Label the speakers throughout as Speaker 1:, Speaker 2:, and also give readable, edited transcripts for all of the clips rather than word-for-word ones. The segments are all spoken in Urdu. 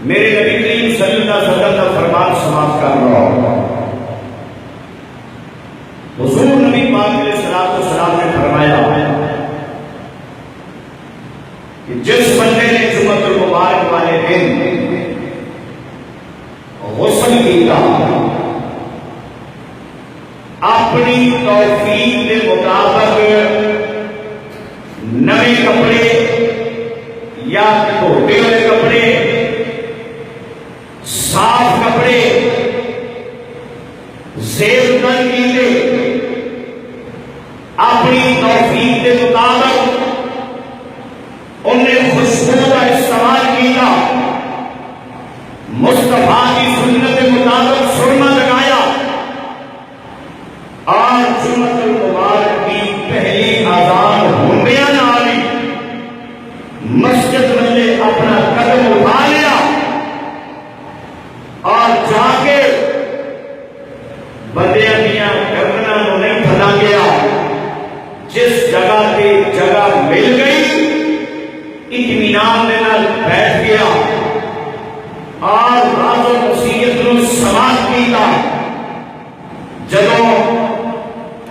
Speaker 1: میرے نبی کریم صلی اللہ علیہ وسلم کا فرمان سماعت کر رہا ہوں۔ حضور نبی پاک علیہ السلام نے فرمایا کہ جس بندے نے جمعۃ المبارک والے دن غسل کیا، اپنی توفیق کے مطابق نئے کپڑے یا دھوتے ہوئے کپڑے، صاف کپڑے، زیب تن کیتے، اپنی توفیق کے مطابق انہیں خوشبو کا استعمال کیا، مصطفیٰ کی سنت کے مطابق سرما لگایا، اور جمعۃ المبارک کی پہلی اذان ہونے نہ آئی، مسجد میں اپنا قدم اٹھا لیا اور جا کے بندیاں دیا گردنا نہیں پھلا گیا، جس جگہ کی جگہ مل گئی اطمینان کے نال بیٹھ گیا اور راز و نصیحت کو سماعت کیتا۔ جدوں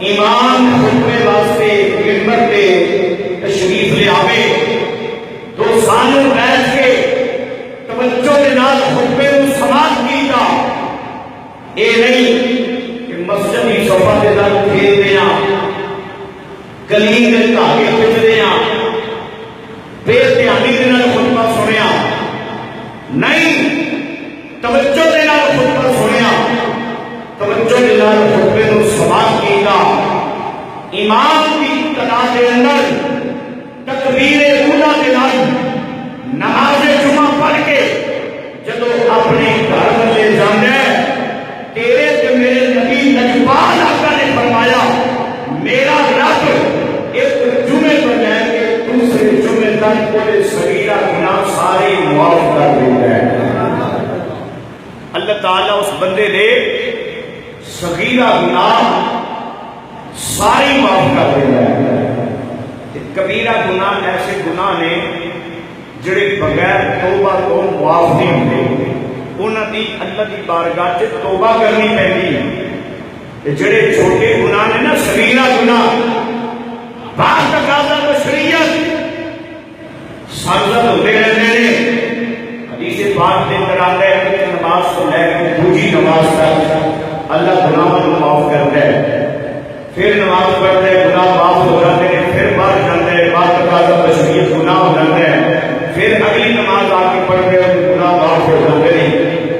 Speaker 1: امام خطبے واسطے منبر پہ تشریف لے آوے تو سانو بیٹھ کے توجہ کے نال خطبے کو سماعت کیتا۔ اے نہیں کہ مسجد کی صفحہ کے نال کھیلتے ہیں، گلی کے دھاگے پچھتے ہیں، بے دھیانی کے نال خطبہ سنیا، نہیں توجہ کے نال خطبہ سنیا، توجہ کے نال خطبے کو سماعت کیتا۔ امام کی ابتدا کے اندر تکبیر اولا کے نال نماز جمعہ پڑھ کے جدو اپنے گھر میں لے جانا ہے، تیرے تے میرے نبی نجبان آقا نے فرمایا میرا رب ایک جمعے پر لے کے دوسرے جمعے تک پورے صغیرہ گناہ سارے معاف کر دیتا ہے۔ اللہ تعالیٰ اس بندے نے صغیرہ گناہ ساری معاف کر دیتا ہے۔ کبیرہ گناہ ایسے گناہ نے جڑے بغیر توبہ تو معاف نہیں ہوتے، انہاں دی اللہ دی بارگاہ چ توبہ کرنی پہنی ہے۔ جڑے چھوٹے گناہ نے نا صغیرہ گناہ، بعض تقاضا تو شریعت سرزد ہوتے رہتے ہیں۔ حدیث پاک کے اندر آتا ہے کہ نماز سے لے کے دوسری نماز تک اللہ گناہوں کو معاف کرتا ہے، پھر نماز پڑھتے ہیں گناہ معاف ہو جاتے ہیں، پھر باہر جاتے ہیں، بعض تقاضا تو شریعت گناہ ہو جاتے ہیں، پھر اگلی نماز آ کے پڑھتے ہیں گناہ معاف ہو جاتے ہیں۔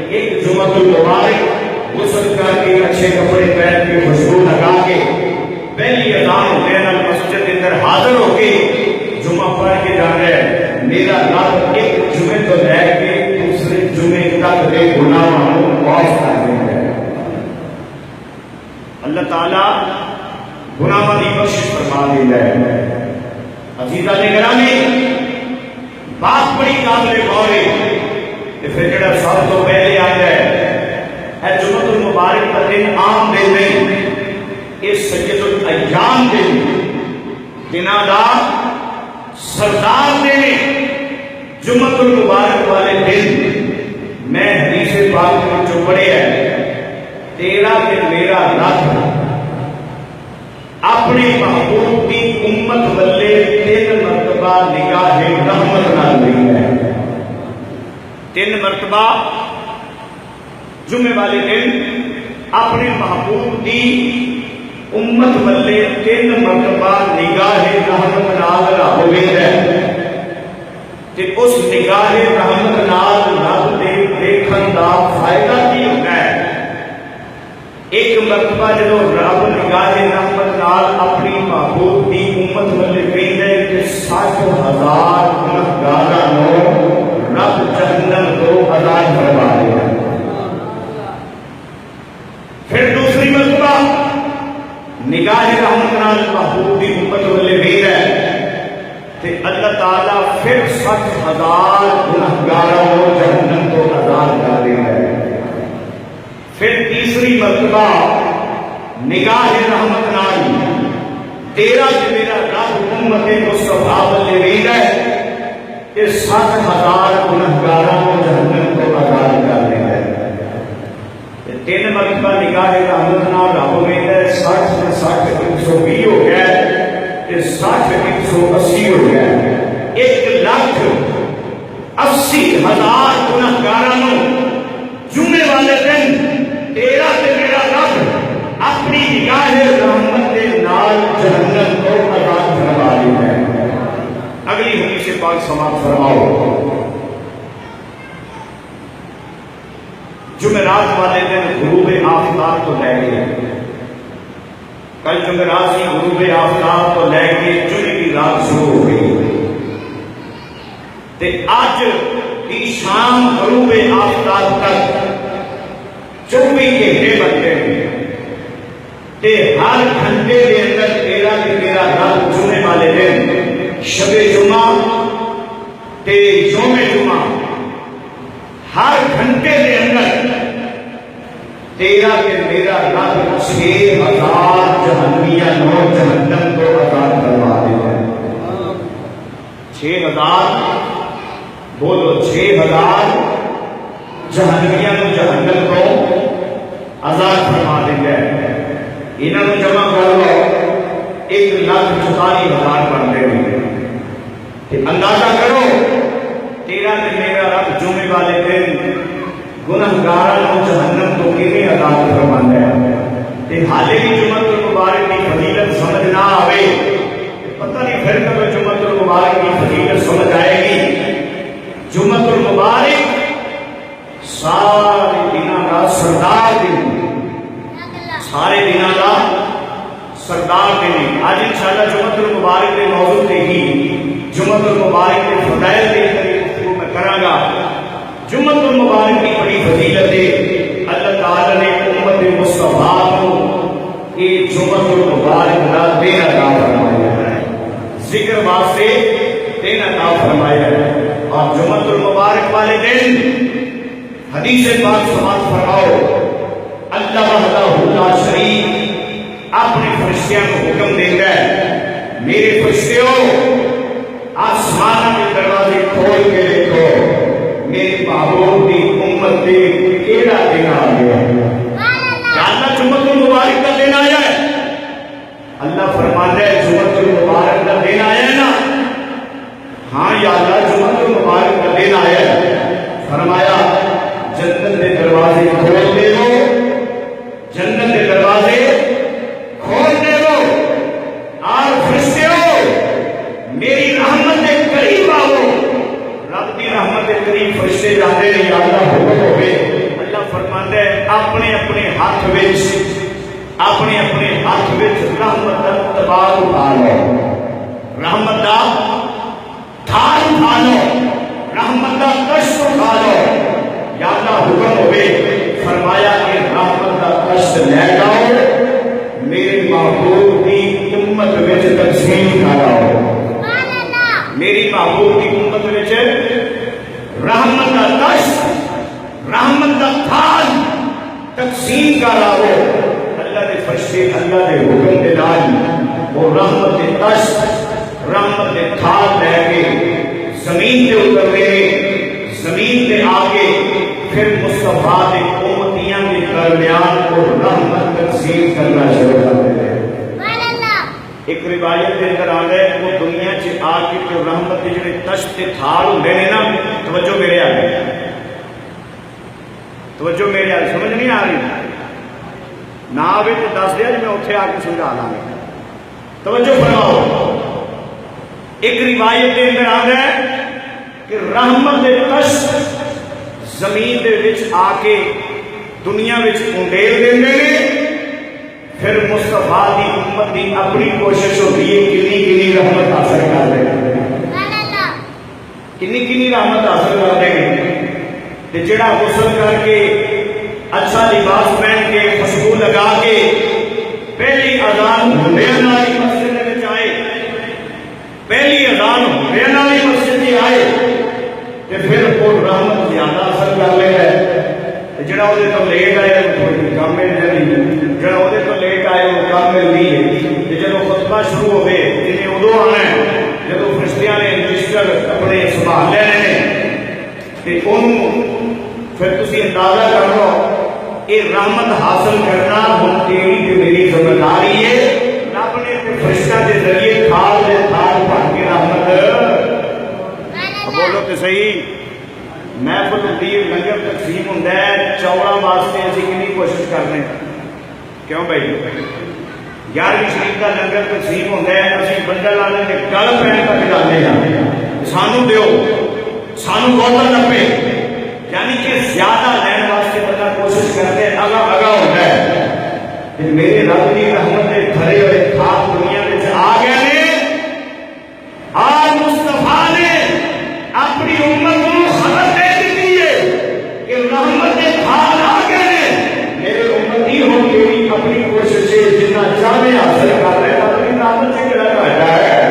Speaker 1: ایک جمعۃ المبارک غسل کر کے اچھے کپڑے پہن کے خوشبو لگا کے پہلی اذان ہونے نال مسجد کے اندر حاضر ہو کے جمعہ پڑھ کے جانا ہے، میرا رب ایک جمعے تو لے کے دوسرے جمعے تک کے گناہوں کو معاف کر دیتا ہے۔ اللہ تعالیٰ گناہوں کی بخشش فرما دیتا ہے۔ عزیزاں نے گرامی، بات بڑی قابل غور ہے کہ پھر جڑا سب تو پہلے آ جائے ہے جمعۃ المبارک کا دن عام دن نہیں، اس سید الایام دن جنہاں دا سردار نے جمعۃ المبارک والے دن میں حدیث پاک میں جو پڑھے ہے، تیرا کہ میرا رب اپنی محبوب کی امت والے 3 مرتبہ نگاہ رحمت نال دی ہے۔ 3 مرتبہ جمعے والے دن اپنے محبوب کی امت والے 3 مرتبہ نگاہ رحمت نال ہوئے ہے، تے اس نگاہ رحمت نال رب دے دیکھن دا فائدہ کی ہوتا ہے؟ ایک مرتبہ جدو رب نگاہ رحمت نال اپنی محبوب کی امت والے کہندے کہ 60,000 گنہگاراں نوں رب جہنم تو آزاد کروا دے گا۔ پھر دوسری مرتبہ نگاہ رحمت نال محبوب کی امت والے کہندے کہ اللہ تعالیٰ پھر 60,000 گنہگاراں نوں جہنم تو آزاد کر دے گا۔ پھر تیسری مرتبہ نگاہ رحمت نال تیرا کہ میرا رب امت مصطفیٰ والے ویل ہے کہ 60,000 گنہگاراں کو جہنم کو آزاد کر دیتا ہے۔ 3 مرتبہ نگاہ رحمت نال رب نے 60 سے 60 120 ہو گیا، 60 180 ہو گیا، 1,80,000 گنہگاراں جمعے والے دن تیرا تے میرا رب اپنی نگاہ رحمت کے نال جہنم کو آزاد کروا دیتا ہے۔ اگلی حدیث پاک سماعت فرماؤ۔ جمعرات والے دن غروب آفتاب تو لے گئے، کل جمعرات سے غروب آفتاب تو لے کے جمعے کی رات شروع ہو گئی، تے اج کی شام غروب آفتاب تک 24 گھنٹے بنتے ہیں، تے ہر گھنٹے کے اندر تیرا کہ تیرا رات جمعے والے دن شب جمعہ تے یوم جمعہ ہر گھنٹے کے اندر تیرا کہ میرا رب 6,000 جہنمیاں نو جہنم کو آزاد کروا دیتا ہے۔ 6,000 بولو، 6,000 جہنمیاں نو جہنم کو آزاد فرما دیتا ہے۔ انہاں نو جمع کر لو 1,44,000 بنتے ہیں۔ اندازہ کرو تیرا تے میرا رب جمعے والے دن گنہگاراں نو جہنم تو کیویں آزاد فرماندا ہے، تے حالے بھی جمعہ المبارک کی فضیلت سمجھ نہ آوے، پتہ نہیں پھر کب جمعہ المبارک کی فضیلت سمجھ آئے گی۔ جمعہ المبارک سارے دنوں کا سردار دن، سارے دنوں کا سردار دن۔ آج انشاءاللہ جمعہ المبارک کے موضوع تے ہی جمعہ المبارک کے فضائل کے گفتگو میں کراں گا۔ جمعہ المبارک کی بڑی فضیلت ہے، اللہ تعالی نے امت مصطفیٰ کو یہ جمعہ المبارک کا دن عطا فرمایا ہے، ذکر واسطے دن عطا فرمایا ہے۔ اور جمعہ المبارک والے دن حدیث پاک سماعت فرماؤ، اللہ وحدہ لا شریک اپنے فرشتیاں کو حکم دیتا ہے، میرے فرشتیوں آسمان کے دروازے کھول کے دیکھو میرے محبوب کی امت کے کیڑا دن آ گیا ہے۔ کیا اللہ جمعہ المبارک کا دن آیا ہے؟ اللہ فرماتا ہے جمعہ المبارک کا دن آیا ہے نا؟ ہاں یا اللہ جمعہ المبارک کا دن آیا ہے۔ فرمایا جنت کے دروازے کھول دے دو، جنت کے دروازے کھول دے دو، اور فرشتیوں میری رحمت کے قریب آؤ۔ رب کی رحمت کے قریب فرشتے جاتے ہیں، یا اللہ حکم ہوئے، اللہ فرماتا ہے اپنے اپنے ہاتھ وچ اپنے اپنے ہاتھ وچ رحمت کا تبار اٹھا لو، رحمت کا تھال اٹھا لو، رحمت کا کشت اٹھا لو، یا اللہ حکم ہوئے، فرمایا کہ رحمت کا کشت لے جاؤ میرے محبوب کی امت وچ تقسیم کراؤ، میری محبوب کی امت وچ رحمت کا کشت رحمت کا تھال تقسیم کراؤ۔ اللہ دے فرشتے اللہ دے حکم دے نال وہ رحمت کے کشت رحمت کے تھال لے کے زمین تے اتر گئے، زمین تے آ کے پھر مصطفیٰ دے امتیاں کے درمیان وہ رحمت تقسیم کرنا شروع کر دیتے ہیں۔ ایک روایت کے اندر آ گئے وہ دنیا چ آ کے جو رحمت کے جڑے تشت کے تھال ہوندے نے نا، توجہ میرے آ گئی، توجہ میرے آ، سمجھ نہیں آ رہی؟ نہ آوے تو دس دیا جی میں اتنے آ کے سمجھا داں گا، توجہ فرماؤ۔ ایک روایت کے اندر آ گئے کہ رحمت کے تشت زمین دے وچ آ کے دنیا وچ انڈیل دیندے نے، پھر مصطفیٰ دی امت دی اپنی کوشش ہوتی ہے کنی کنی رحمت حاصل کر دے، کنی کنی رحمت حاصل کر دے، جڑا غسل کر کے اچھا لباس پہن کے خوشبو لگا کے پہلی اذان ہوندیاں نال ہی مسجد وچ آئے، پہلی اذان ہوندیاں نال ہی مسجد میں آئے تے پھر وہ رحمت زیادہ اثر کر لے ہے۔ جڑا وہ تو لیٹ آئے وہ کامل نہیں، جڑا وہ تو لیٹ آئے وہ کامل نہیں ہے۔ جب خطبہ شروع ہو گئے جنہیں ادو آنا ہے جب فرشتیاں نے رجسٹر اپنے سنبھال لینے تے پھر تسی اندازہ کر لو یہ رحمت حاصل کرنا ہن تیری تے میری ذمہ داری ہے. رب نے تے فرشتہ دے ذریعے تھال دے تھال بھر کے رحمت بولو تے صحیح. محفل ہوتی ہے لنگر تقسیم ہوتا ہے چوڑا واسطے اسی کنی کوشش کرنے کیوں بھائی 11ویں شریف کا لنگر تقسیم ہوتا ہے اسی بنڈل والے کے گل پہن تک جاتے ہیں سانو دیو سانو بوتل نپے یعنی کہ زیادہ لین واسطے بندہ کوشش کرتے ہیں اگا ہوتا ہے. میرے رب کی رحمت کے بھرے ہوئے خواب دنیا میں آ گئے نے. آج مصطفیٰ نے اپنی امت کو خبر دے دی ہے کہ رحمت کے خواب آ گئے نے. میرے امتی ہو کے اپنی کوشش سے جتنا چاہے حاصل کر رہے ہیں اپنی رحمت سے کیا کرتا ہے.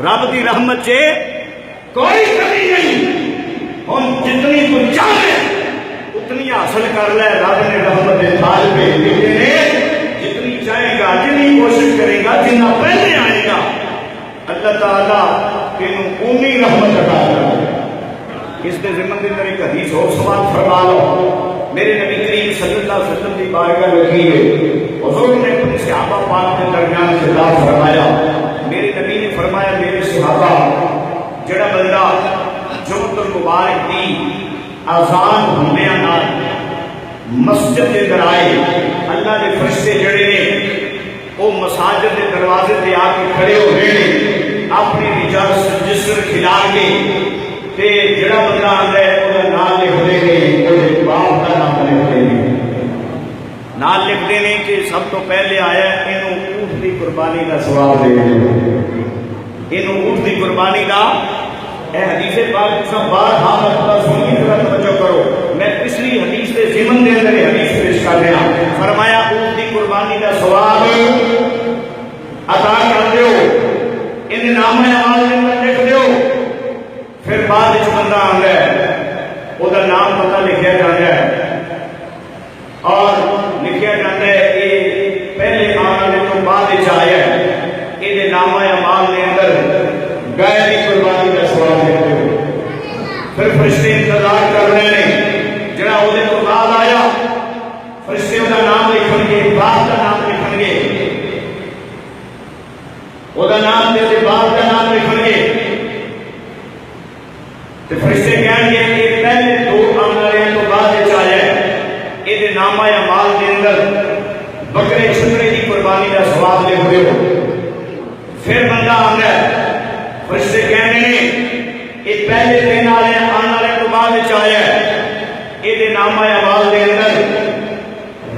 Speaker 1: رب کی رحمت سے کوئی کمی نہیں. ہم جتنی تو چاہے اتنی حاصل کر لے. رب نے رحمت کے تھال پہ دیتے ہیں جتنی چاہے گا جتنی کوشش کرے گا جتنا پہلے آئے گا اللہ تعالیٰ تینوں اونی رحمت عطا کرے گا. اس کے ذمہ کے اندر ایک حدیث اور سوال فرما لو. میرے نبی کریم صلی اللہ علیہ وسلم کی بارگاہ رکھی ہے. حضور نے اپنے صحابہ پاک کے درمیان خطاب فرمایا. میرے نبی نے فرمایا میرے صحابہ جڑا بندہ جمعۃ المبارک دی اذان ہونے نال مسجد کے اندر آئے اللہ کے فرشتے جڑے نے وہ مساجد کے دروازے تے آ کے کھڑے ہو رہے ہیں اپنی رجسٹر کھلا کے تے جڑا بندہ آندا ہے وہ نام لکھتے ہیں وہ باپ کا نام لکھتے ہیں نام لکھتے ہیں کہ سب تو پہلے آیا ہے اینوں اونٹ دی قربانی کا ثواب دے اینوں اونٹ دی قربانی کا. اے حدیث پاک سب بار ہاں مرتبہ سنی ذرا توجہ کرو. میں پچھلی حدیث کے ضمن دے اندر حدیث پیش کر رہا ہوں. فرمایا اونٹ دی قربانی کا ثواب عطا کر دیو ان نام اعمال کے اندر لکھ دیو. پھر بعد وچ بندہ آندا ہے او دا نام پتہ لکھیا جاندا ہے اور لکھیا جاندا ہے یہ پہلے آنے والے تو بعد وچ آیا ہے یہ نام اعمال کے اندر گائے کی قربانی کا سوال دیتے ہو. پھر فرشتے انتظار کر رہے ہیں جڑا وہ تو بعد آیا فرشتے کا نام لکھن گے باپ کا نام لکھن گے وہ نام دے باپ کا نام لکھن گے. تو فرشتے کہیں گے کہ پہلے دو آنے والے تو بعد آیا ہے یہ نامہ اعمال کے اندر بکرے چھکرے کی قربانی کا سوال لکھ دے ہو. پھر بندہ آتا ہے فرشتے کہنے نے یہ پہلے دن آنے والے تو بعد آیا ہے یہ نامہ اعمال کے اندر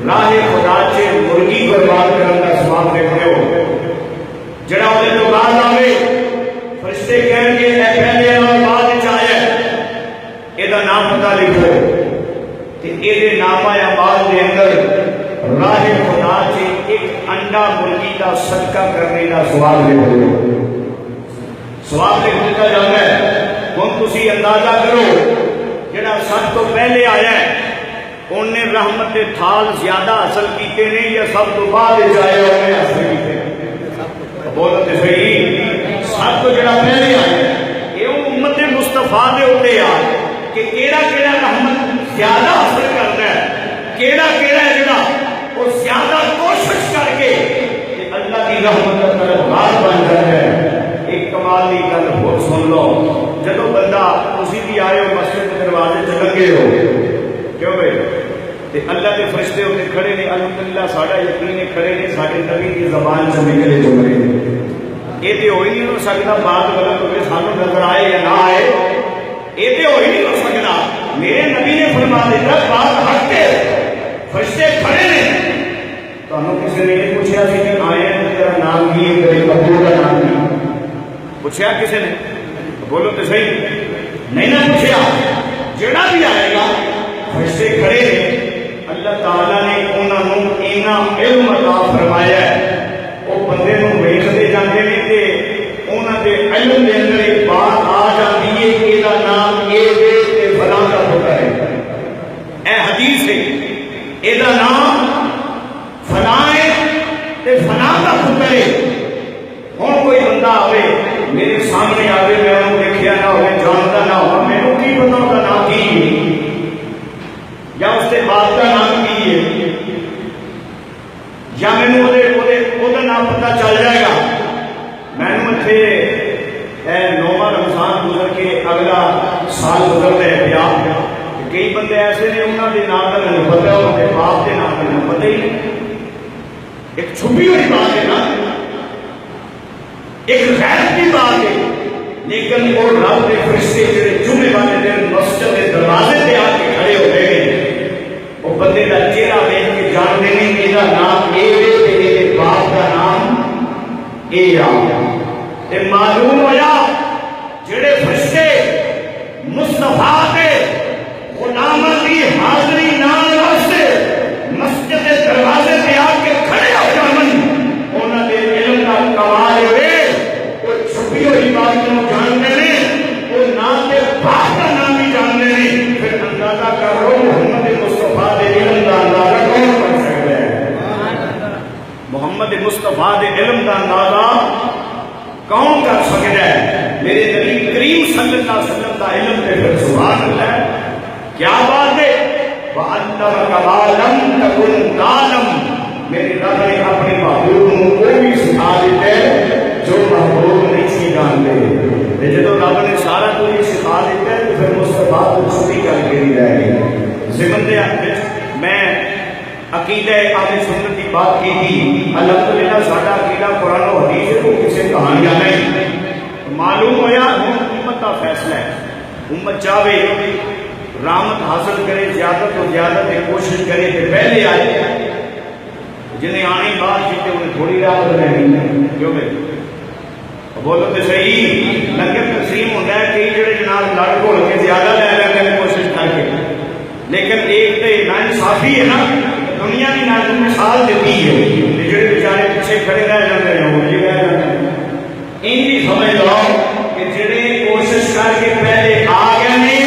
Speaker 1: راہ خدا سے مرغی قربان کرنے کا ثواب لکھ دو. جڑا وہ تو بعد آئے فرشتے کہیں گے اے پہلے اور بعد آیا ہے یہ نام پتہ لکھو. یہ نامہ اعمال کے اندر راہ خدا سے ایک انڈا مرغی کا صدقہ کرنے کا ثواب لکھ دو. سواب لکھ دیتا جاتا ہے. ہن تسی اندازہ کرو جڑا سب تو پہلے آیا ہے انہیں رحمت کے تھال زیادہ حاصل کیتے نہیں یا سب تو بعد آیا انہیں حاصل کیتے. بولتے صحیح. سب تو جڑا پہلے آیا ہے یہ امت مصطفیٰ دے ہوتے آ کہ کیڑا کیڑا رحمت زیادہ حاصل کرنا ہے کیڑا کیڑا ہے جڑا وہ زیادہ کوشش کر کے اللہ کی رحمت کا طلبگار بن جاتا ہے. ایک کمال کی گل ہو سن لو. جدو بندہ تسی بھی آئے ہو مسجد کے دروازے چ لگے ہو کیوں بھائی تے اللہ کے فرشتے ہوتے کھڑے نے الحمدللہ ساڈا یقین ہے کھڑے نے ساڈے نبی کی زبان سے نکلے جملے یہ تو ہو ہی نہیں ہو سکتا. بات غلط ہوئے سانو نظر آئے یا نہ آئے یہ تو ہو ہی نہیں ہو سکتا. میرے نبی نے فرما دیتا بات حق ہے فرشتے کھڑے نے. تمہیں کسی نے یہ پوچھا سی کہ آئے ہیں تیرا نام کی ہے تیرے ابو کا نام کی پوچھا کسی نے بولو تو صحیح نہیں نہ پوچھا. جڑا بھی آئے گا فرشتے کھڑے ہیں. اللہ تعالیٰ نے انہوں نے اینا علم عطا فرمایا ہے وہ بندے کو ویکھتے جاندے نے تے انہاں دے علم دے اندر ایک بات آ جاتی ہے کہ دا نام یہ دے تے فلاں کا ہوتا ہے. اے حدیث ہے اے دا نام فلاں ہے تے فلاں کا ہوتا ہے. ہوں کوئی بندہ آئے میرے سامنے آئے میں انہوں دیکھیا نہ ہوئے جانتا نہ ہو میں نے نہیں پتا وہ نام کی ہے یا اس کے باپ کا نام کی ہے یا میں نام پتا چل جائے گا. میں نے نواں رمضان گزر کے اگلا سال گزر رہے پیا. کئی بندے ایسے نے انہوں کے نام کا نہیں پتا ان کے باپ کے نام کا نہیں پتا ہی نہیں. ایک چھپی ہوئی بات ہے نا, ایک غیر کی بات ہے. لیکن وہ رب کے فرشتے جڑے جمعے والے دن مسجد کے دروازے پہ آ کے کھڑے ہو گئے, وہ بندے کا چہرہ دیکھ کے جانتے نہیں کہ یہ نام یہ باپ کا نام یہ آ. معلوم ہوا جڑے فرشتے مصطفیٰ کے غلاموں کی حاضری نام واسطے مسجد کے دروازے پہ آ کے کھڑے ہو جان, انہوں نے علم کا کمال ہوئے. وہ چھپی ہوئی بات کو جانتے ہیں, وہ نام کے باپ کا نام بھی جانتے ہیں. پھر اندازہ کرو محمد مصطفیٰ کے علم کا اندازہ کون کر سکتا ہے؟ محمد مصطفیٰ کے علم کا اندازہ کون کر سکتا ہے؟ میرے نبی کریم صلی اللہ علیہ وسلم کا علم ہے. پھر سبحان اللہ, کیا بات ہے. وَعَلَّمَكَ مَا لَمْ تَكُنْ تَعْلَمْ. میرے رب نے اپنے محبوب کو بھی سکھا دیتا ہے جو محبوب نہیں سی جانتے. جب رب نے سارا کچھ سکھا دیتا ہے تو پھر مصطفیٰ کو چھٹی کر کے نہیں رہے گی. زمن میں عقیدہ اہل سنت کی بات کی تھی. الحمدللہ سارا عقیدہ قرآن و حدیث ہے, وہ کسی کہانیاں نہیں. معلوم ہوا امت کا فیصلہ ہے. امت چاہے رحمت حاصل کرے, زیادہ تو زیادہ کوشش کرے کہ پہلے آئے. جنہیں آنے بات کی انہیں تھوڑی راحت رہنی. کیوں بھائی بولو تو صحیح. لنگر تقسیم ہوتا ہے کئی جڑے جناب لڑ گھوڑ کے زیادہ لے لے کر کوشش کر کے, لیکن ایک تو ناانصافی ہے نا, دنیا کی نازک مثال دیتی ہے. جڑے بیچارے پیچھے کھڑے رہ جاتے ہیں وہ یہ رہ جاتے ہیں. ان سمجھ لو کہ جڑے کوشش کر کے پہلے آ گئے ہیں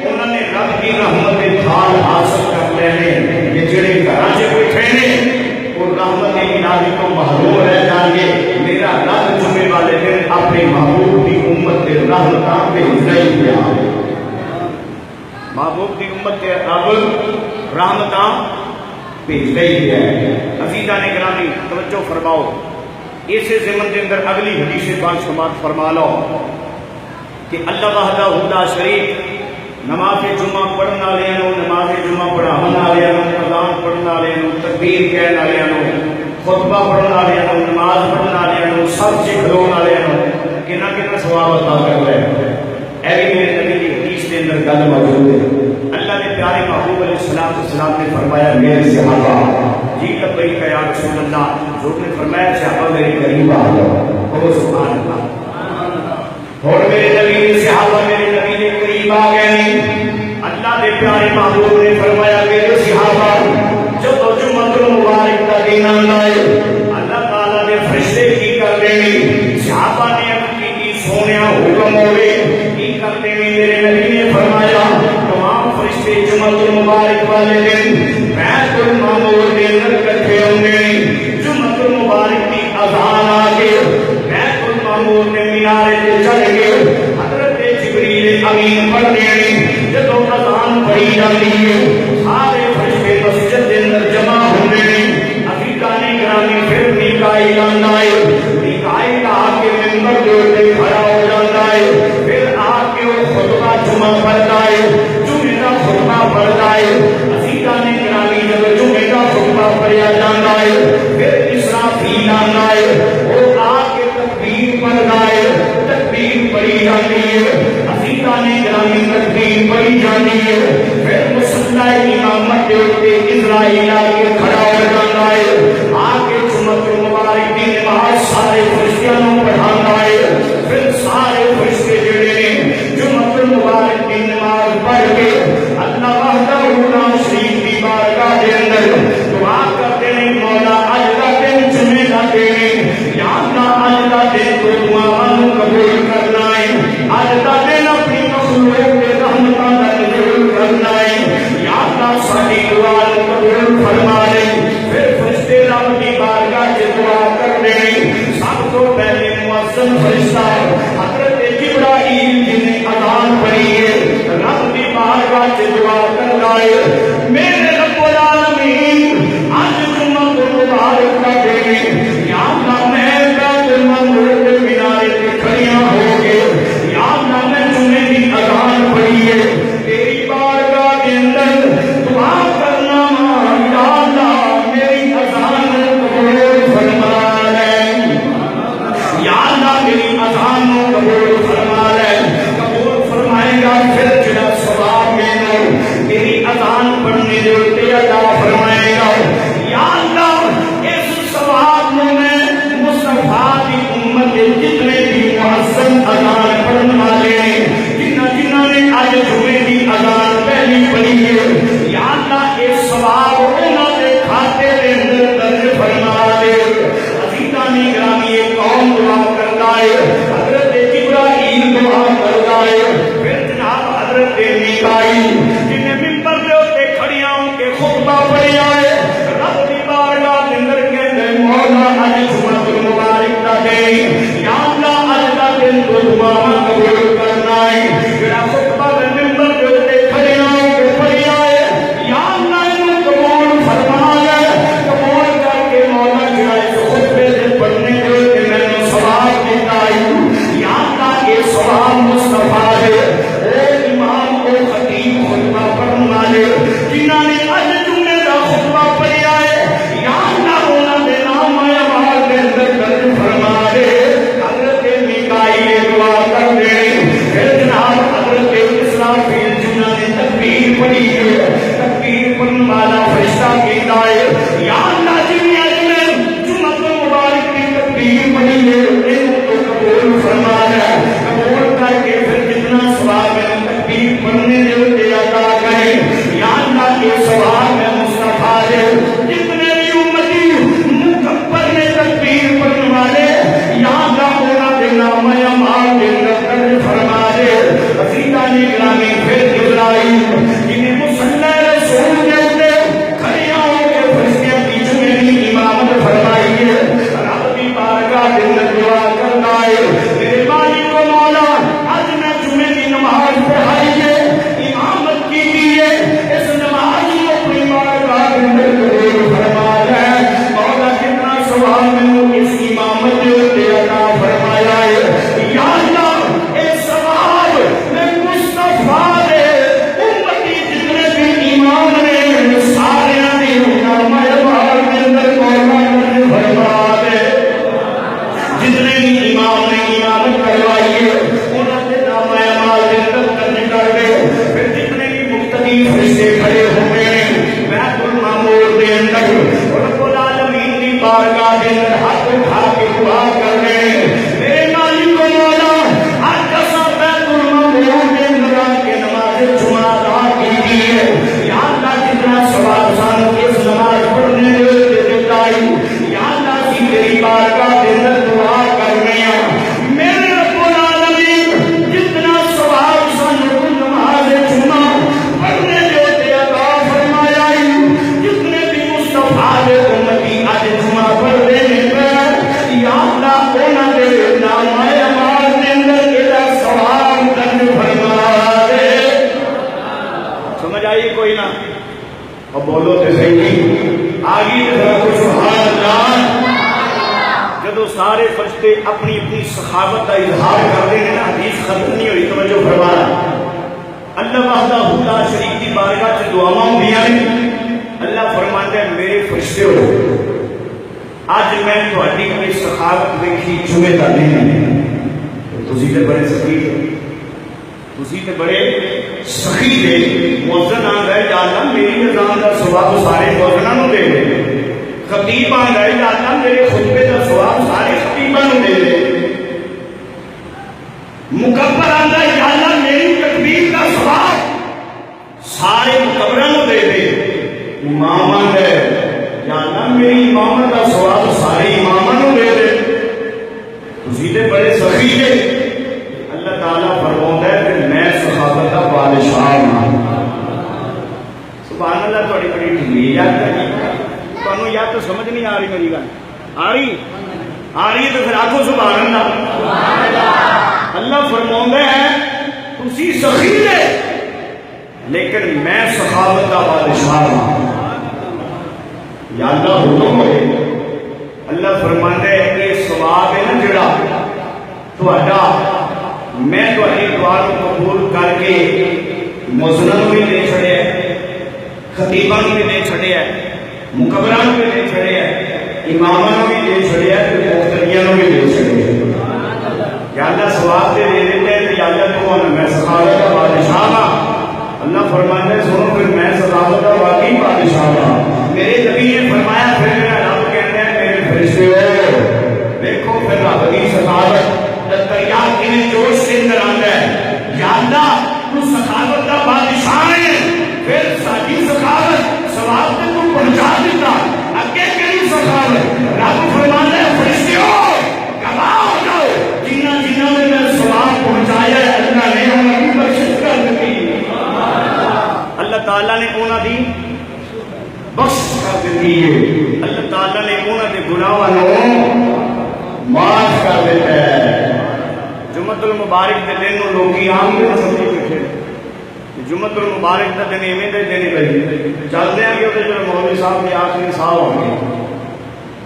Speaker 1: انہوں نے رب کی رحمت پھال حاصل کر لے ہیں. یہ جڑے گھر سے بیٹھے ہیں وہ رحمت الہی کو محروم رہ جائیں گے. میرا رب جمعے والے دن اپنے محبوب کی امت کے رحمت پہ نہیں دیا. محبوب کی امت کے رب رحمت بھیج رہی ہے. عزیزان گرامی توجہ فرماؤ, اسے ضمن کے اندر اگلی حدیث پاک سماعت فرما لو کہ اللہ وحدہ لا شریک نماز جمعہ پڑھنے والوں, نماز جمعہ پڑھانے والوں, اذان پڑھنے والوں, تکبیر کہنے والوں, خطبہ پڑھنے والوں, نماز پڑھنے والوں, سب سے کھلونے والوں کنا کنا ثواب عطا کر رہے ہیں. اے میرے نبی کی حدیث کے اندر گل موجود ہے. اللہ نے پیارے محبوب علیہ السلام نے فرمایا میرے صحابہ جی لبیک یا رسول اللہ. حضور نے فرمایا صحابہ میرے قریب آ جاؤ. او سبحان اللہ. اور میرے نبی نے صحابہ میرے نبی کے قریب آ گئے. اللہ کے پیارے محبوب نے فرمایا میرے صحابہ جب جمعہ المبارک کا دن آئے اللہ تعالیٰ نے فرشتے کی کر دیں. صحابہ نے اپنی کی سونیا حکم ہوئے کی کرتے ہیں. میرے نبی نے فرمایا تمام فرشتے جمعہ المبارک والے دن بیت المعمور کے اندر اکٹھے ہوں گے. جمعہ المبارک کی اذان آ کے بیت المعمور کے مینارے سے چڑھ کے حضرت جبریل امین پڑھ دیں. جب اذان پڑھی جاتی ہے سارے فرشتے مسجد کے اندر جمع ہوتے ہیں. عزیزان گرامی پھر میکائیل آتا ہے. میکائیل آ کے منبر کے اوپر کھڑا ہو جاتا ہے. پھر آ کے وہ خطبہ جمعہ پڑھتا ہے, جمعے کا خطبہ پڑھتا ہے. عزیزان گرامی جب جمعے کا خطبہ پڑھا جاتا ہے پھر اسرافیل آتا ہے, وہ آ کے تکبیر پڑھتا ہے. تکبیر پڑھی جاتی ہے. عزیزان گرامی تکبیر پڑھی جاتی ہے. پھر مصلی امامت کے اوپر اسرائیل آ کے کھڑا ہو جاتا ہے. آ کے جمعہ مبارک کی نماز سارے فرشتوں کو پڑھاتا ہے. پھر سارے فرشتے جڑے ہیں جمعہ مبارک کی نماز پڑھ کے اللہ وحدہ لا شریک کی بارگاہ کے اندر دعا کرتے ہیں مولا اج کا دن جمعے کا دن ہے, یا اللہ اج کا دن تو دعاؤں قبول کرنا ہے. اج کا دن اپنی مخلوق کے رحمتوں کا نزول کرنا ہے. یا اللہ ساری دعا قبول فرما لے. فرمائے میرے رب العالمین آج جمعہ مبارک کا دن یا اللہ میں بیت المعمور کے مینارے پہ کھڑیاں ہو گے یا اللہ میں جمعے کی اذان پڑھی ہے تیری بارگاہ کے اندر دعا کرنا یا اللہ میری اذان قبول فرما لے یا اللہ میری اذان قبول فرما لے قبول فرمائے گا پھر جڑا ثواب میری اذان پڑھنے دے تے عطا فرمائے گا یا اللہ اس ثواب میں مصطفیٰ کی امت کے جتنے بھی محسن اذان پڑھنے والے ہیں جنہاں نے آج جمعے کی اذان پہلی پڑھی ہے یا اللہ اس ثواب انہاں دے کھاتے دے اندر درج فرما دے عزیزان گرامی یہ قوم دعا کرتا ہے حضرت ابراہیم دعا کرتا ہے پھر جناب حضرت میکائیل جنہیں ممبر دے ہوتے کھڑیاں ان کے خطبہ پڑھی آئے رب کی بارگاہ کے اندر کہتے مولا اج جمعہ مبارک دا دن یا اللہ اج دا دن تو دعا قبول کرنا ہے جڑا خطبہ دے ممبر دے ہوتے کھڑیاں ان کے پڑھی آئے یا اللہ انہوں قبول فرما لے قبول کر کے مولا جڑا اس خطبے دے پڑھنے دے ہوتے میں نے ثواب دیتا ہے یا اللہ یہ ثواب مصطفیٰ ہے اے امام او خطیب خطبہ پڑھنے والے جنہاں نے اج جمعے دا خطبہ پڑھیا ہے یا اللہ انہاں دے نام اعمال دے اندر درج فرما دے حضرت میکائیل دعا کر دے پھر جناب حضرت اسرافیل جنہاں نے تکبیر پڑھی ہے تکبیر پڑھنے والا فرشتہ کہتا ہے یا اللہ جنہیں اج میں جمعہ مبارک کی تکبیر پڑھی ہے انہوں کو قبول فرما دے قبول کر کے پھر جتنا ثواب ہے تکبیر پڑھنے دے ہوتے عطا کرے یا اللہ یہ ثواب ہے مصطفیٰ ہے جتنے بھی امتی مکبر نے تکبیر پڑھنے والے یا اللہ انہاں دے نام اعمال دے اندر درج فرما دے عزیزان گرامی پھر جبرائیل جنہیں مصلی رسول دے اوپر کھڑیاں ہو کے فرشتیاں کی جمعے کی امامت فرمائی ہے رب کی بارگاہ کے اندر دعا کرتا ہے میرے مالک و مولا آج میں جمعے کی نماز پڑھائی ہے امامت کی ہے اس نماز کو اپنی بارگاہ کے اندر قبول فرما دے مولا کتنا ثواب میں اس امامت دے عطا فرمایا ہے یا اللہ اس ثواب میں مصطفیٰ دے امتی جتنے بھی ایمان نے سارے دی نام اعمال کے اندر مولا درج فرما دے جتنے بھی امام نے امامت کروائی ہے انہاں دے نام اعمال کے اندر درج کر دے پھر جتنے بھی مقتدی فرشتے کھڑے ہوئے ہیں بیت المعمور کے اندر رب العالمین کی بارگاہ کے اندر ہاتھ اٹھا کے دعا کر رہے ہیں میرے مالک و مولا آج اساں بیت المعمور کے اندر آ کے نماز جمعہ ادا کی ہے یا اللہ جتنا ثواب سانو اس نماز پڑھنے دے دیتا ہے یا اللہ کی تیری بارگاہ کے اندر دعا کر رہے ہیں میرے رب العالمین جتنا ثواب سانو نماز جمعہ پڑھنے دے عطا فرمایا ہے جتنے بھی مصطفیٰ دے امتی آج جمعہ پڑھنے میں یا اللہ انہاں دے نام اعمال دے اندر ایڈا ثواب درج فرما دے سمجھ آئی کوئی نہ اب بولو تے صحیح آگے ذرا کچھ سبحان اللہ جدو سارے فرشتے اپنی اپنی سخاوت کا اظہار کرتے ہیں نا حدیث ختم نہیں ہوئی توجہ فرمانا اللہ وحدہ لا شریک کی بارگاہ سے دعاواں ہوندیاں نے اللہ فرماتا ہے میرے فرشتے ہو اج میں تہاڈی کوئی سخاوت ویکھی جمعے دا دن ہے تسی تے بڑے سخی تسی تے بڑے سخی دے مؤذن آندا ہے یا اللہ میری اذان دا ثواب سارے مؤذناں نوں دے دے خطیب آندا ہے یا اللہ میرے خطبے دا ثواب سارے خطیباں نوں دے دے مکبر آندا ہے یا اللہ میری تکبیر دا ثواب سارے مکبراں نوں دے دے امام آندا ہے یا اللہ میری امامت دا ثواب سارے اماماں نوں دے دے تسی تے بڑے سخی جے اللہ تعالیٰ فرماتا ہے کہ میں سخاوت کا بادشاہ ہوں سبحان اللہ تھوڑی بڑی ڈھیلی یاد ہے تمہیں یا تو سمجھ نہیں آ رہی میری گل آ رہی تو پھر آخو سبحان اللہ اللہ فرماتا ہے تسی سخی جے لیکن میں سخاوت کا بادشاہ ہوں. یا اللہ حکم ہوئے اللہ فرماتا ہے کہ ثواب ہے نا جڑا تہاڈا میں تہاڈی دعا کو قبول کر کے مؤذناں بھی دے چھڑیا خطیباں بھی دے چھڑیا مکبراں بھی دے چھڑیا اماماں بھی دے چھڑیا تے مفتیاں بھی دے چھڑیا. یا اللہ ثواب دے دیتے ہیں یا اللہ تو میں سخاوت کا بادشاہ ہوں. اللہ فرماتا ہے سنو پھر میں سخاوت کا واقعی بادشاہ ہوں. میرے نبی نے فرمایا پھر میرا رب کہتا ہے میرے فرشتے ہو دیکھو پھر رب کی سخاوت دریا کے جوش کے اندر آتا ہے. یا اللہ تو سخاوت کا بادشاہ ہے پھر ساری سخاوت ثواب سے تو پہنچا دیتا اگے کیڑی سخاوت. رب فرماتا ہے فرشتے ہو گواہ ہو جاؤ جنہ جنہ نے میں ثواب پہنچایا ہے اللہ نے انہاں کی بخشش کر دی. اللہ تعالیٰ نے انہاں دی بخش کر دی ہے. اللہ تعالیٰ نے انہاں دے گناہاں نوں معاف کر دیتا ہے. جمعۃ المبارک کے دن لوگ عام میں سمجھ بیٹھے جمعۃ المبارک کا دن ایویں دے دینے لگے چلتے ہیں کہ وہ جو مولوی صاحب کے آخری سال ہو گئے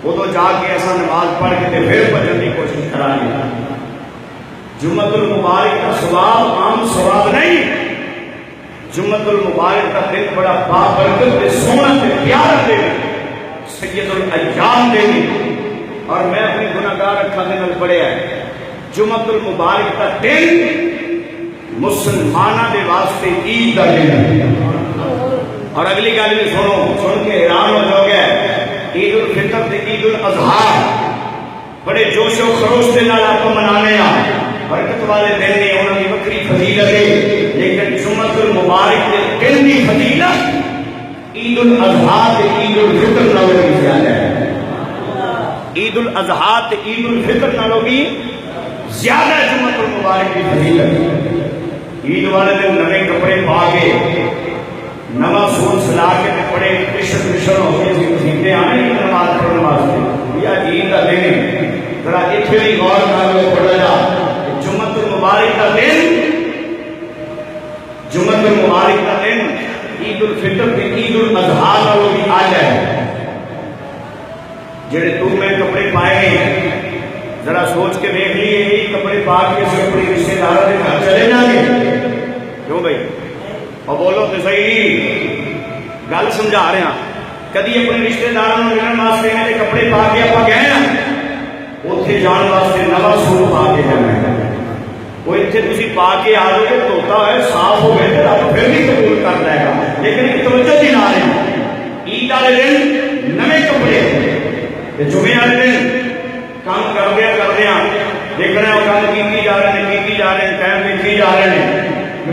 Speaker 1: وہ جا کے ایسا نماز پڑھ کے پھر بچنے کی کوشش کرا لیا. جمعۃ المبارک کا ثواب عام ثواب نہیں. جمعۃ المبارک کا دن بڑا بابرکت تے سونا تے پیارا دن سید الایام دن اور میں اپنی گناہگار اکھاں دے نال پڑھیا ہے. جمعۃ المبارک کا دن مسلمانوں کے واسطے عید کا دن ہے. اور اگلی گل بھی سنو سن کے حیران ہو جاؤ گے. عید الفطر تے عید الاضحیٰ بڑے جوش و خروش کے نال آپ منانے ہیں. برکت والے دن نے انہوں کی وکری فضیلت ہے لیکن جمعۃ المبارک کے دن کی فضیلت عید الاضحیٰ تے عید الفطر نالوں بھی زیادہ ہے. عید الاضحیٰ تے عید الفطر نالوں بھی زیادہ جمعۃ المبارک کی فضیلت. عید والے دن نئے کپڑے پا کے نواں سوٹ سلا کے بڑے پشن پشن ہو کے سیدھے آنے نماز پڑھنے واسطے یا عید کا دن ہے. ذرا اتنے بھی غور کر لو پڑھا جا جمعۃ المبارک کا دن جمعۃ المبارک کا دن عید الفطر تے عید الاضحیٰ نالوں بھی آ جائے. جڑے تو میں کپڑے پائے گئے ذرا سوچ کے دیکھ لیے یہی کپڑے پا کے اپنے رشتے داروں کے گھر چلے جائیں گے کیوں بھائی؟ اور بولو تو صحیح گل سمجھا رہے ہیں. کدی اپنے رشتے داروں ملنے واسطے کپڑے پا کے آپ گئے ہیں اتنے جان واسطے نواں سوٹ پا کے جانا وہ اتنے تھی پا کے آ جائے دھوتا ہے صاف ہو گئے تو آپ پھر بھی قبول کر دے گا. لیکن ایک توجہ دن آ رہے ہیں عید والے دن نئے کپڑے جمعے والے دن کام کردیا دیکھنا وہ کام کی جا رہے ہیں ٹائم دیکھی جا رہے ہیں.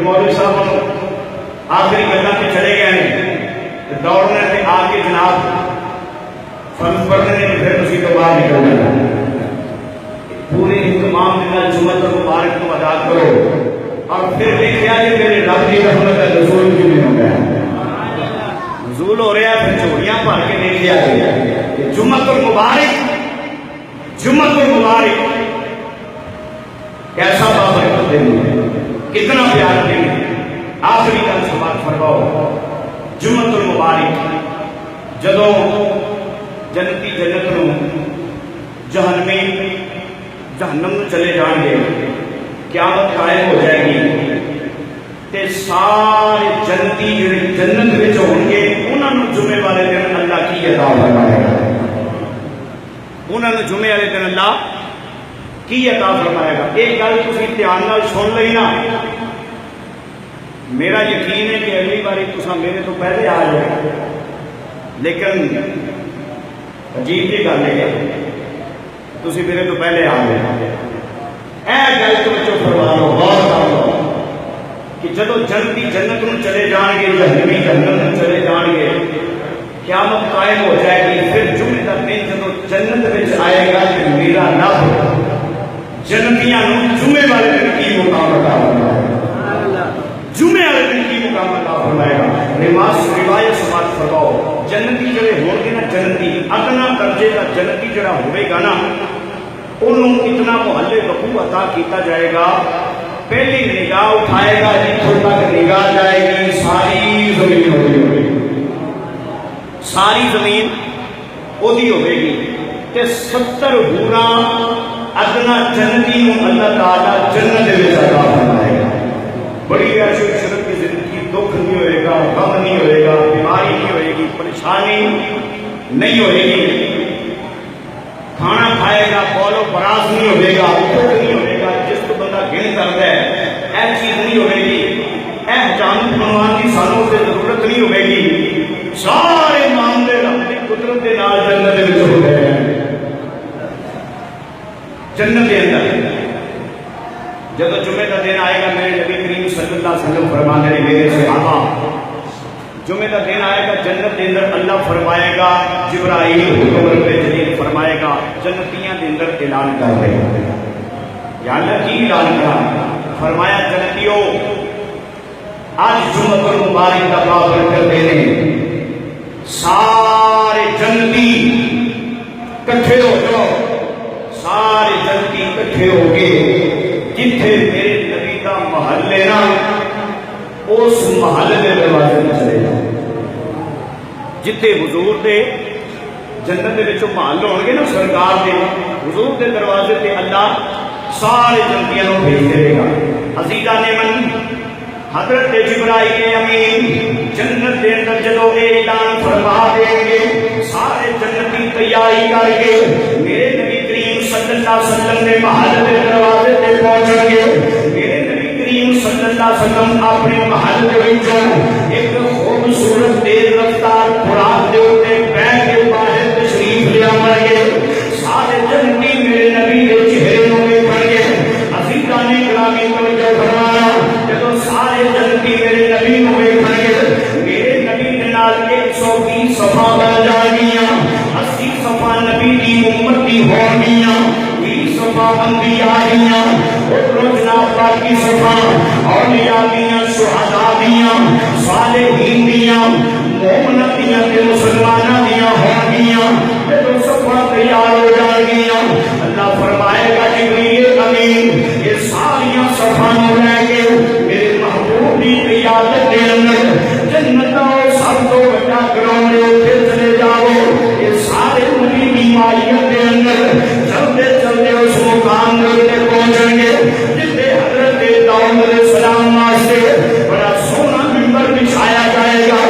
Speaker 1: مولوی صاحب آخری گلا پہ چلے گئے ہیں دوڑنے سے آ کے جناب فرض پڑھنے پھر اسی تو باہر نکلنا. پورے اہتمام کے ساتھ جمعۃ المبارک کو ادا کرو اور پھر دیکھا کہ میرے رب کی رحمت کا نزول کیوں ہو گیا. نزول ہو رہا ہے پھر چوڑیاں پڑھ کے دیکھا کہ جمعۃ المبارک کیسا بابرکت دن ہے کتنا پیارا دن ہے. آخری گل سماعت فرماؤ جمعۃ المبارک جدو جنتی جنت نو جہنمی جہنم نو چلے جان گے قیامت قائم ہو جائے گی تے سارے جنتی جڑے جنت وچ ہون گے انہاں نو جمعے والے دن اللہ کی عطا فرمائے گا. انہوں نے جمعے والے دن اللہ کی عطا فرمائے گا. ایک گل تسی دھیان نال سن لئی نا میرا یقین ہے کہ اگلی باری تساں میرے تو پہلے آ جائے لیکن عجیب کی گل ہے تسی میرے تو پہلے آ گئے. اے گل توجہ فرما لو غور کر لو کہ جدو جنتی جنت نو چلے جان گے جہنمی جہنم نو چلے جان گے قیامت قائم ہو جائے گی. پھر جمعے کا دن جب جنت میں آئے گا کہ میرا رب جنتیاں جمعے والے دن کی مقام عطا فرمائے گا. جمعے والے دن کی مقام عطا فرمائے گا. روایت سماعت فرماؤ جنتی جڑے ہون گے نا جنتی ادنا درجے کا جنتی جڑا ہوئے گا نا انہوں اتنا محلے وقوع عطا کیتا جائے گا. پہلی نگاہ اٹھائے گا جتوں تک نگاہ جائے گی ساری زمین ہوگی، ساری زمین وہی ہوے گی تے 70 حوراں ادنا جنتی نوں اللہ تعالیٰ جنت دے وچ عطا فرمائے گا۔ بڑی عیش و عشرت کی زندگی، دکھ نہیں ہوئے گا، غم نہیں ہوئے گا، بیماری نہیں ہوئے گی، پریشانی نہیں ہوئے گی، کھانا کھائے گا بول و براز نہیں ہوئے گا، دکھ نہیں ہوئے گا جس کو بندہ گن کرتا ہے، اے چیز نہیں ہوئے گی، اے جانت بنوان کی سانوں سے ضرورت نہیں ہوئے گی، سارے معاملے رب کی قدرت کے نال جنت دے وچ ہو گئے ہیں۔ جنت کے اندر جب جمعے کا دن آئے گا، میرے نبی کریم صلی اللہ علیہ وسلم فرمانے لگے میرے صحابہ، جمعے کا دن آئے گا جنت کے اندر اللہ فرمائے گا، جبرائیل حکم پہ جلیل فرمائے گا، جنتیاں کے اندر اعلان کر رہے ہیں، یا اللہ کی اعلان کرا، فرمایا جنتیوں آج جمعہ المبارک کا بابر کرتے ہیں، سارے جنتی کٹھے ہو جاؤ، سارے جنتی کٹھے ہو کے جتھے میرے نبی کا محل لینا اس محل کے دروازے میں چلے جاؤ، جتھے حضور دے جنت دے وچوں محل ہون گے نا سرکار دے، حضور دے دروازے تے اللہ سارے جنتیاں نوں بھیج دے گا۔ عزیزان من، حضرت جبرائیل امین جنت دے اندر جدو اعلان فرما دیں گے، سارے جنتی تیاری کر کے میرے نبی کریم صلی اللہ علیہ وسلم نے محل دے دروازے تے پہنچیں گے، میرے نبی کریم صلی اللہ علیہ وسلم اپنے محل دے وچوں ایک خوبصورت تیز رفتار براق دے اوتے بیٹھ کے باہر تشریف لے آؤیں گے، سارے جنتی میرے نبی دے چہرے نوں ویکھن گے۔ عزیزان گرامی توجہ فرمایا، جدوں سارے جنتی میرے نبی نوں ویکھن گے، میرے نبی دے نال 120 صفاں بن جان گیاں، 80 صفاں نبی دی امت دی ہون گیاں، 20 صفاں انبیاء دیاں، اور جناب باقی صفاں اولیاء دیاں، شہداء دیاں، صالحین دیاں، مومناں دیاں تے مسلماناں دیاں ہون گیاں۔ جدوں صفاں تیار ہو جان گیاں، اللہ فرمائے گا جبریل امین یہ ساریاں صفاں نوں لے کے میرے محبوب دی قیادت دے اندر جنت دا سب تو بڑا گراؤنڈ اوتے چلے جاؤ، یہ سارے نبی دی مائیت دے اندر چلتے چلتے اس مقام دے پہنچیں گے جتنے حضرت داؤد علیہ السلام واسطے بڑا سونا ممبر بچھایا جائے گا،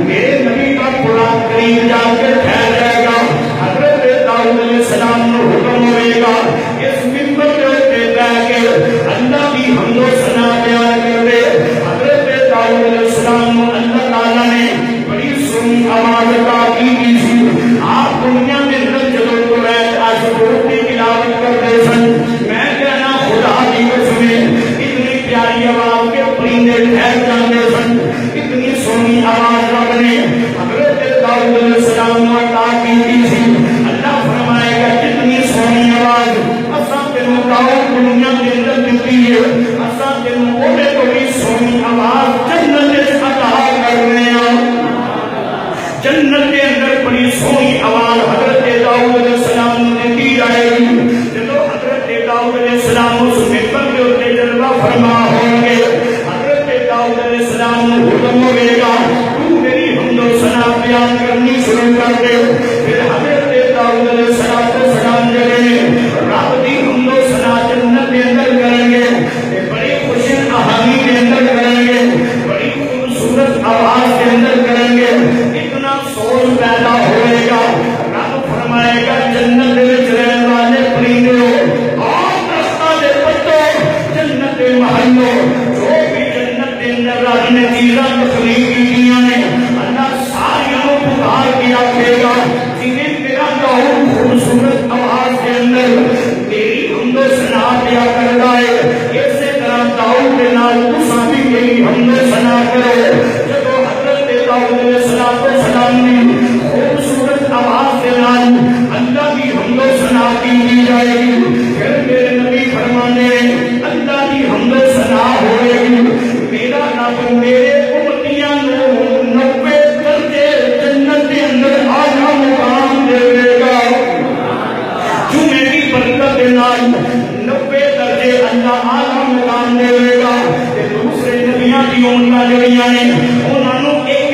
Speaker 1: میرے نبی کا قرآن کریم جا کے ٹھہر جائے گا، حضرت داؤد علیہ السلام کو حکم ہوئے گا اس ممبر کے اوپر بیٹھ کے اللہ کی حمد و ثنا بیان کر دے۔ حضرت داؤد علیہ السلام کو اللہ تعالیٰ نے بڑی سنی آواز عطا کی تھی، آپ دنیا میں اندر جدوں تو بیٹھ آج کی تلاوت کرتے سن، میں کہنا خدا کی قسم اتنی پیاری آواز کے پرندے ٹھہر جاتے سن، اتنی سنی آواز رب نے حضرت داؤد علیہ السلام کو عطا کی تھی۔ اللہ فرمائے گا کتنی سونی آواز اساں تینوں داؤد دنیا کے اندر دیتی ہے، اساں تینوں اوہدے تو بھی سونی آواز جنت وچ عطا کرنے ہاں۔ جنت کے اندر بڑی سونی آواز حضرت داؤد علیہ السلام نے دی جائے گی، جدو حضرت داؤد علیہ السلام اس ممبر کے اوپر جلوہ فرما ہوں گے، حضرت داؤد علیہ السلام نے حکم ہوئے گا تو میری حمد و ثنا بیان کرنی شروع کر دے، پھر حضرت داؤد علیہ السلام جڑے رب دی حمد و ثنا جنت کے اندر کریں گے، بڑی خوشی کہانی کے اندر کریں گے، بڑی خوبصورت آواز کے اندر کریں گے، اتنا سوچ پیدا ہوئے گا، رب فرمائے گا جنت وچ رہن والے پرندوں اور درختاں دے پتوں، جنت دے محلوں، جو بھی جنت کے اندر رب نے چیزاں تخلیق کیتیاں نے، اللہ ساریاں پکار کے آکھے گا جنہیں تیرا داؤد خوبصورت آواز کے اندر میری حمد و ثنا کیا کرتا ہے، اسی طرح داؤد کے نال تساں بھی میری حمد و ثنا کرو۔ جب حضرت داؤد علیہ السلام نے خوبصورت آواز کے نال اللہ کی حمد و ثنا کی جائے گی، پھر میرے نبی فرمانے اللہ کی حمد و ثنا ہوئے گی، میرا رب میرے امتیاں نوں 90 درجے جنت کے اندر اعلیٰ مقام دے گا، جمعے کی برکت کے نال 90 درجے اللہ اعلیٰ مقام دے گا، دوسرے نبیاں دی امتاں جڑیاں نے انہاں نوں ایک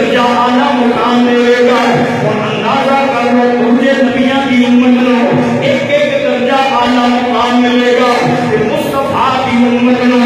Speaker 1: درجہ آلہ مقام دے گا. اور اندازہ کر لو دوسرے نبیوں کی امت نو ایک ایک درجہ آلہ مقام ملے گا. مصطفیٰ کی امت نو